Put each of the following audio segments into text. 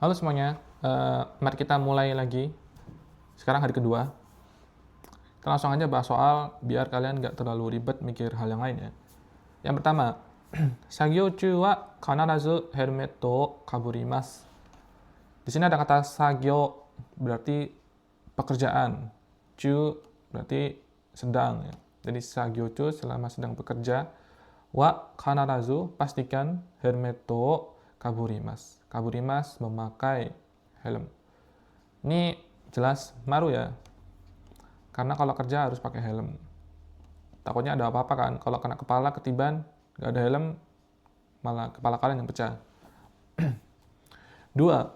Halo semuanya, mari kita mulai lagi. Sekarang hari kedua. Kita langsung aja bahas soal biar kalian nggak terlalu ribet mikir hal yang lain ya. Yang pertama, sagyo chu wa kanarazu helmet o kaburimasu. Di sini ada kata sagyo berarti pekerjaan. Chu berarti sedang ya. Jadi sagyo chu selama sedang bekerja. Wa kanarazu pastikan helmet o kaburimasu. Kaburimasu memakai helm. Ini jelas maru ya. Karena kalau kerja harus pakai helm. Takutnya ada apa-apa kan. Kalau kena kepala ketiban, nggak ada helm, malah kepala kalian yang pecah. 2.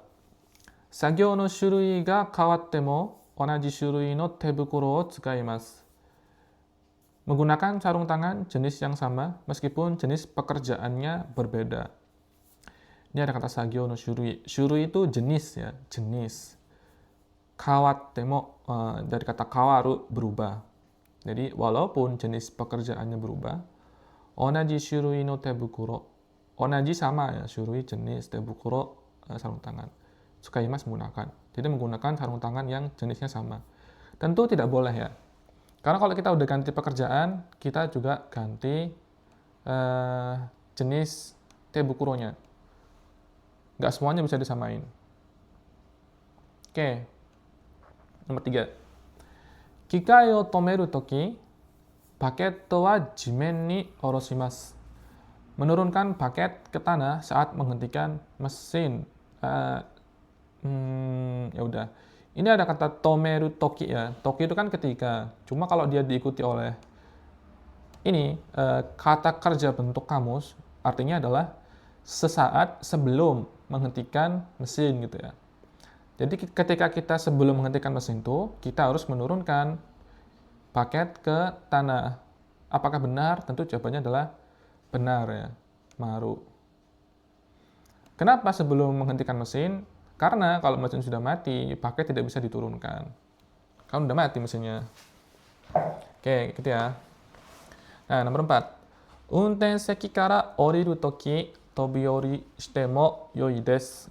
作業の種類が変わっても同じ種類の手袋を使います。Menggunakan sarung tangan jenis yang sama meskipun jenis pekerjaannya berbeda. Ini ada kata sagyo no shurui. Shurui itu jenis ya, jenis. Kawattemo dari kata kawaru berubah. Jadi walaupun jenis pekerjaannya berubah, onaji shurui no tebukuro. Onaji sama ya, shurui jenis, tebukuro sarung tangan. Tsukaimasu menggunakan. Jadi menggunakan sarung tangan yang jenisnya sama. Tentu tidak boleh ya. Karena kalau kita udah ganti pekerjaan, kita juga ganti jenis tebukuronya. Nggak semuanya bisa disamain. Oke. Nomor 3. Kikai o tomeru toki, paketo wa jimen ni oroshimasu. Menurunkan paket ke tanah saat menghentikan mesin. Ya udah. Ini ada kata tomeru toki ya. Toki itu kan ketika. Cuma kalau dia diikuti oleh ini kata kerja bentuk kamus, artinya adalah sesaat sebelum menghentikan mesin gitu ya. Jadi ketika kita sebelum menghentikan mesin itu, kita harus menurunkan paket ke tanah. Apakah benar? Tentu jawabannya adalah benar ya. Maru. Kenapa sebelum menghentikan mesin? Karena kalau mesin sudah mati, paket tidak bisa diturunkan. Kan udah mati mesinnya. Oke, gitu ya. Nah, nomor 4. Unten seki kara oriru toki tobiori shite mo yoi desu.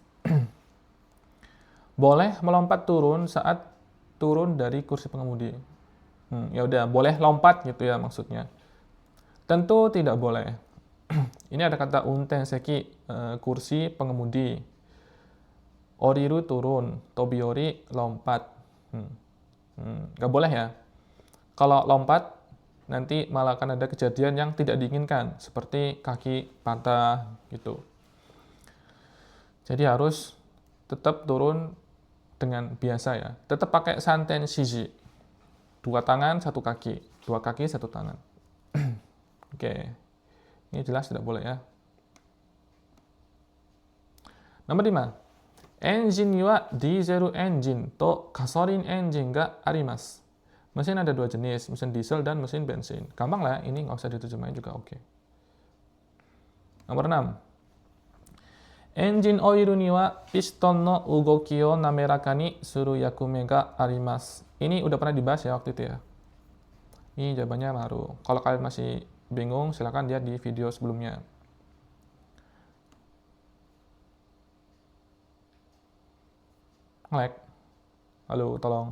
Boleh melompat turun saat turun dari kursi pengemudi. Ya udah, boleh lompat gitu ya maksudnya. Tentu tidak boleh. Ini ada kata unten seki, kursi pengemudi. Oriru turun, tobiori lompat. Nggak boleh ya. Kalau lompat, nanti malah akan ada kejadian yang tidak diinginkan, seperti kaki patah gitu. Jadi harus tetap turun dengan biasa ya. Tetap pakai santen shiji. 2 tangan, 1 kaki. 2 kaki, 1 tangan. Oke. Ini jelas tidak boleh ya. Nomor 5. Engine ni wa diesel engine to gasoline engine ga arimasu. Mesin ada 2 jenis, mesin diesel dan mesin bensin. Gampang lah, ini nggak usah diterjemahin juga oke. Nomor 6. Engine oil ni wa piston no ugoki o nameraka ni suru yakume ga arimasu. Ini udah pernah dibahas ya waktu itu ya. Ini jawabannya baru. Kalau kalian masih bingung, silakan lihat di video sebelumnya. Nge-lag. Halo, tolong.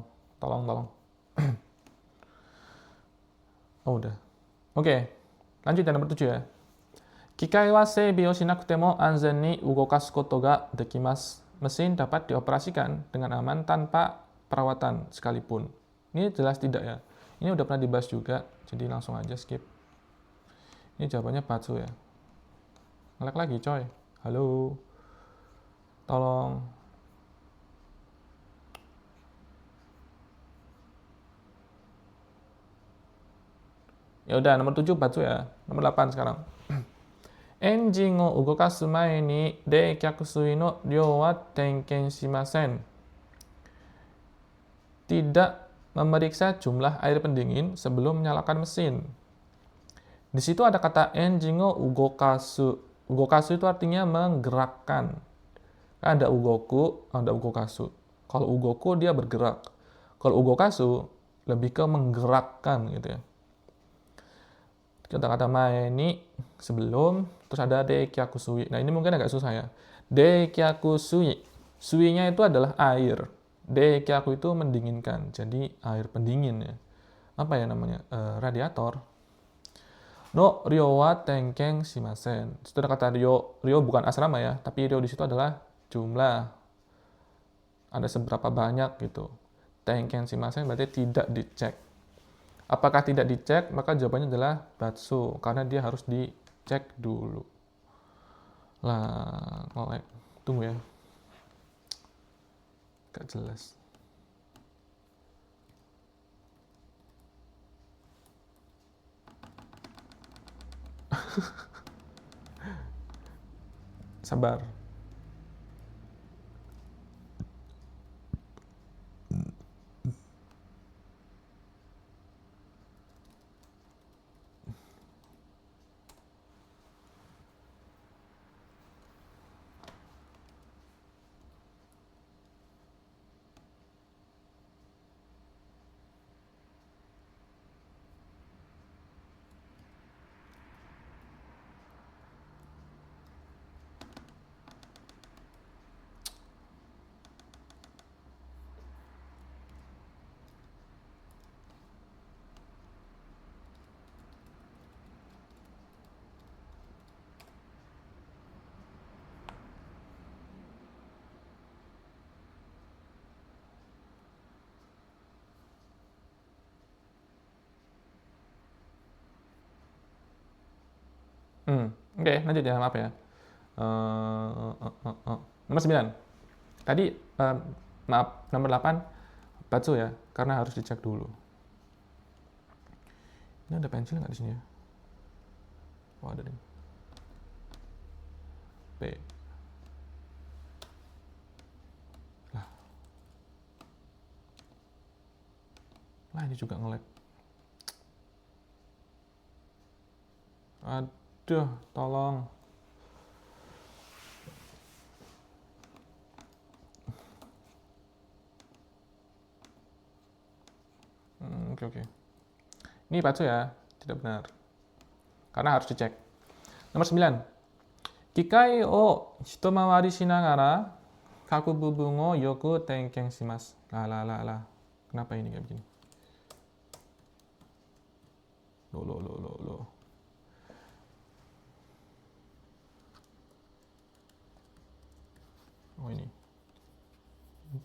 Oh, udah. Oke, lanjut ya nomor 7 ya. Kikai wa seibei o shinakute mo anzen ni ugokasu koto ga dekimasu. Mesin dapat dioperasikan dengan aman tanpa perawatan sekalipun. Ini jelas tidak ya. Ini udah pernah dibahas juga, jadi langsung aja skip. Ini jawabannya batsu ya. Nge-lag lagi coy. Halo. Tolong. Ya udah, nomor 7 batsu ya. Nomor 8 sekarang. Engine o ugokasu mae ni reikyaku sui no ryou wa tenken shimasen. Tidak memeriksa jumlah air pendingin sebelum menyalakan mesin. Di situ ada kata engine o ugokasu. Ugokasu itu artinya menggerakkan. Ada ugoku, ada ugokasu. Kalau ugoku dia bergerak. Kalau ugokasu lebih ke menggerakkan gitu ya. Kata-kata mae ni sebelum, terus ada deikyaku sui. Nah, ini mungkin agak susah ya. Deikyaku sui. Suinya itu adalah air. Dekyaku itu mendinginkan. Jadi air pendingin ya. Apa ya namanya? Radiator. No ryo wa tenkeng shimasen. Sudah kata ryo, ryo bukan asrama ya, tapi ryo di situ adalah jumlah. Ada seberapa banyak gitu. Tenkeng shimasen berarti tidak dicek. Apakah tidak dicek? Maka jawabannya adalah batsu, karena dia harus dicek dulu. Lah, ngelek. Tunggu ya. Gak jelas. Sabar. Oke, lanjut ya, maaf ya. Nomor 9. Tadi, maaf, nomor 8, batsu ya, karena harus dicek dulu. Ini ada pensil nggak di sini ya? Oh, ada deh. P. Lah. Lah, ini juga nge-lag. Aduh, tolong. Oke. Ini batsu ya, tidak benar. Karena harus dicek. Nomor 9. Kikai o hitomawari shinagara kaku bubun o yoku tenken shimasu. Lah. Kenapa ini kayak begini? Loh. Oh ini.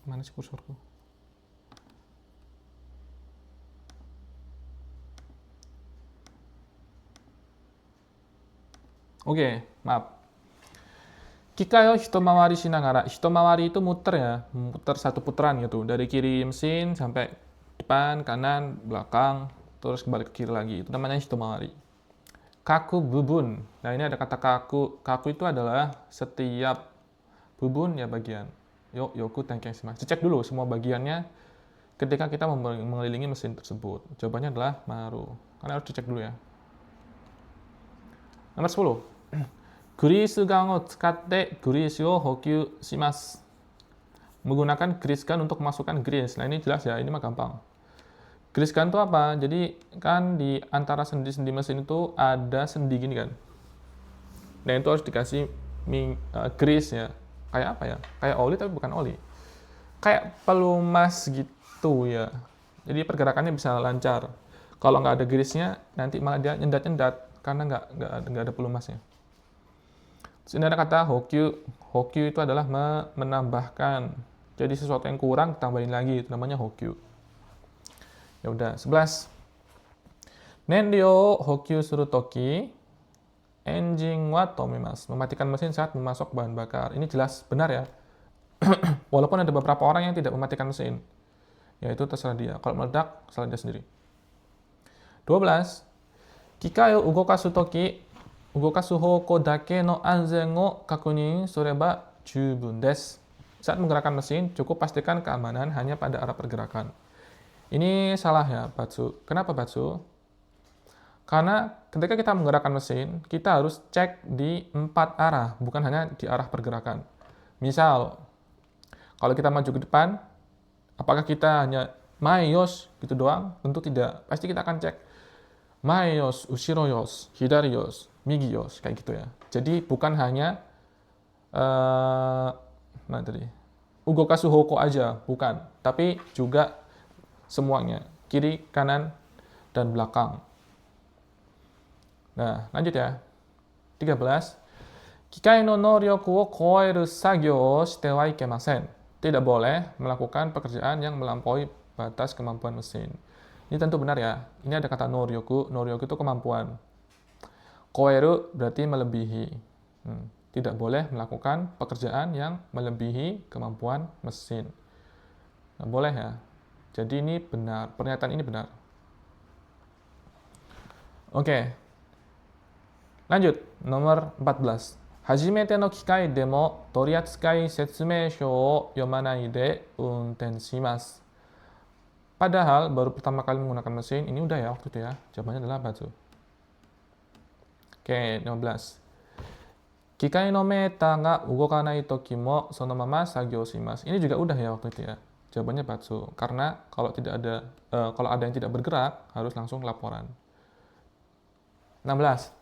Mana sih kursorku? Oke, maaf. Kikai o hitomawari shinagara. Hitomawari itu muter ya, muter satu putaran gitu. Dari kiri mesin sampai depan, kanan, belakang, terus kembali ke kiri lagi. Itu namanya hitomawari. Kaku bubun. Nah, ini ada kata kaku. Kaku itu adalah setiap bubun ya bagian. Yoku tenken shimasu. Cek dulu semua bagiannya ketika kita mengelilingi mesin tersebut. Jawabannya adalah maru. Karena harus dicek dulu ya. Nomor 10. Grease gun o tsukatte grease o hokyu shimasu. Menggunakan grease gun untuk masukkan grease. Nah, ini jelas ya, ini mah gampang. Grease gun itu apa? Jadi kan di antara sendi-sendi mesin itu ada sendi gini kan. Nah, itu harus dikasih grease ya. Kayak apa ya? Kayak oli tapi bukan oli. Kayak pelumas gitu ya. Jadi pergerakannya bisa lancar. Kalau nggak ada grease-nya, nanti malah dia nyendat-nyendat karena nggak ada pelumasnya. Terus ini ada kata hokyu. Hokyu itu adalah menambahkan. Jadi sesuatu yang kurang tambahin lagi, itu namanya hokyu. Ya udah, 11. Nenryo hokyu suru toki engine wa tomimasu. Mematikan mesin saat memasok bahan bakar. Ini jelas benar ya. Walaupun ada beberapa orang yang tidak mematikan mesin. Ya itu terserah dia. Kalau meledak, salah dia sendiri. 12. Kikai o ugokasu toki ugokasu hoko dake no anzen o kakunin soreba jubun desu. Saat menggerakkan mesin, cukup pastikan keamanan hanya pada arah pergerakan. Ini salah ya, batsu. Kenapa batsu? Karena ketika kita menggerakkan mesin, kita harus cek di 4 arah, bukan hanya di arah pergerakan. Misal, kalau kita maju ke depan, apakah kita hanya maiyos gitu doang? Tentu tidak. Pasti kita akan cek maiyos, ushiroyos, hidariyos, migiyos, kayak gitu ya. Jadi bukan hanya mana tadi? ugokasu hoko aja, bukan. Tapi juga semuanya, kiri, kanan, dan belakang. Nah, lanjut ya. 13. Kikai no noryoku wo koeru sagyo o shite wa ikemasen. Tidak boleh melakukan pekerjaan yang melampaui batas kemampuan mesin. Ini tentu benar ya. Ini ada kata noryoku. Noryoku itu kemampuan. Koeru berarti melebihi. Tidak boleh melakukan pekerjaan yang melebihi kemampuan mesin. Nggak boleh ya. Jadi ini benar. Pernyataan ini benar. Oke. Lanjut. Nomor 14. Hajimete no kikai demo toriatsukai setsumeishō o yomanai de unten shimasu. Padahal baru pertama kali menggunakan mesin, ini udah ya waktu itu ya. Jawabannya adalah batu. Oke, 15. Kikai no meta ga ugokanai toki mo sono mama sagyo shimasu. Ini juga udah ya waktu itu ya. Jawabannya batsu. Karena kalau kalau ada yang tidak bergerak, harus langsung laporan. 16.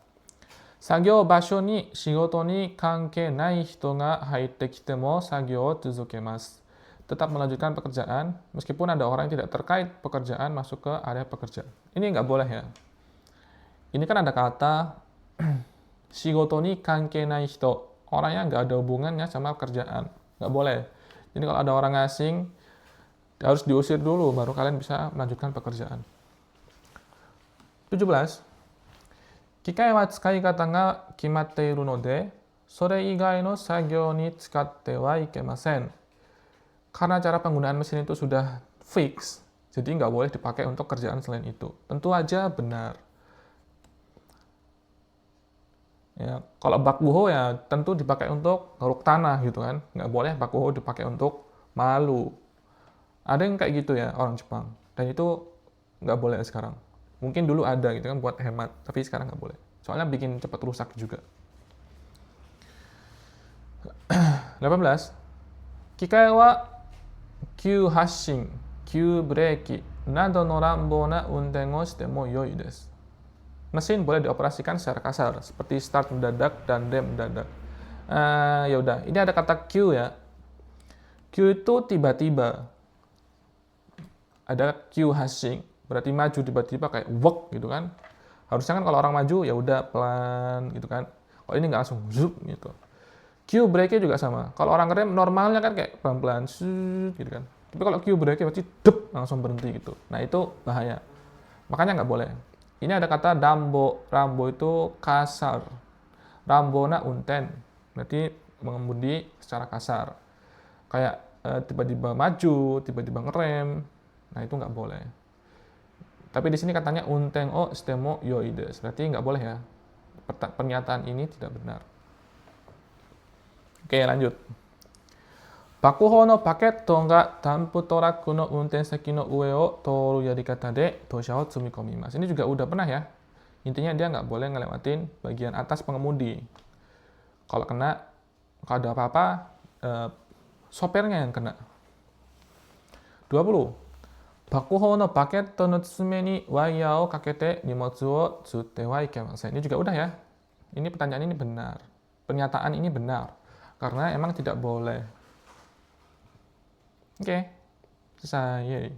Sagyo basho ni shigoto ni kanke nai hito ga haite kite mo sagyo o tsuzukemasu. Tetap melanjutkan pekerjaan meskipun ada orang yang tidak terkait pekerjaan masuk ke area pekerjaan. Ini nggak boleh ya. Ini kan ada kata shigoto ni kanke nai hito. Orang yang nggak ada hubungannya sama pekerjaan. Nggak boleh. Jadi kalau ada orang asing, harus diusir dulu baru kalian bisa melanjutkan pekerjaan. 17. Kikai wa tsukaigata ga kimatte iru node, sore igai no sagyo ni tsukatte wa ikemasen. Karena cara penggunaan mesin itu sudah fix, jadi nggak boleh dipakai untuk kerjaan selain itu. Tentu aja benar. Ya, kalau bakuho ya tentu dipakai untuk ngeruk tanah gitu kan. Nggak boleh bakuho dipakai untuk malu. Ada yang kayak gitu ya orang Jepang. Dan itu nggak boleh sekarang. Mungkin dulu ada gitu kan buat hemat, tapi sekarang nggak boleh. Soalnya bikin cepat rusak juga. 18. Kikai wa kyū hasshin, kyū breki, nado no ranbou na unten o shite mo yoi desu. Mesin boleh dioperasikan secara kasar, seperti start mendadak dan rem mendadak. Ya udah, ini ada kata Q ya. Q itu tiba-tiba. Ada Q hasshin, berarti maju tiba-tiba kayak wok gitu kan. Harusnya kan kalau orang maju ya udah pelan gitu kan. Kalau ini nggak langsung zup gitu. Q brake juga sama. Kalau orang rem normalnya kan kayak pelan-pelan gitu kan. Tapi kalau Q brake berarti dep langsung berhenti gitu. Nah itu bahaya. Makanya nggak boleh. Ini ada kata rambo. Rambo itu kasar. Rambo na unten. Berarti mengemudi secara kasar. Kayak tiba-tiba maju, tiba-tiba ngerem. Nah itu nggak boleh. Tapi di sini katanya unten o shite mo yoi desu. Berarti nggak boleh ya. Pernyataan ini tidak benar. Oke, lanjut. Bakuho no paketto ga dampu toraku no unten saki no ue o toru yarikata de tosha o tsumikomimasu. Ini juga udah pernah ya. Intinya dia nggak boleh ngelewatin bagian atas pengemudi. Kalau ada apa-apa, sopirnya yang kena. 20. Bakuho no paketto no tsume ni waya o kakete nimotsu o tsutte wa ikemasen. Ini juga udah ya. Ini pertanyaan ini benar. Pernyataan ini benar. Karena emang tidak boleh. Oke, selesai. Yeay.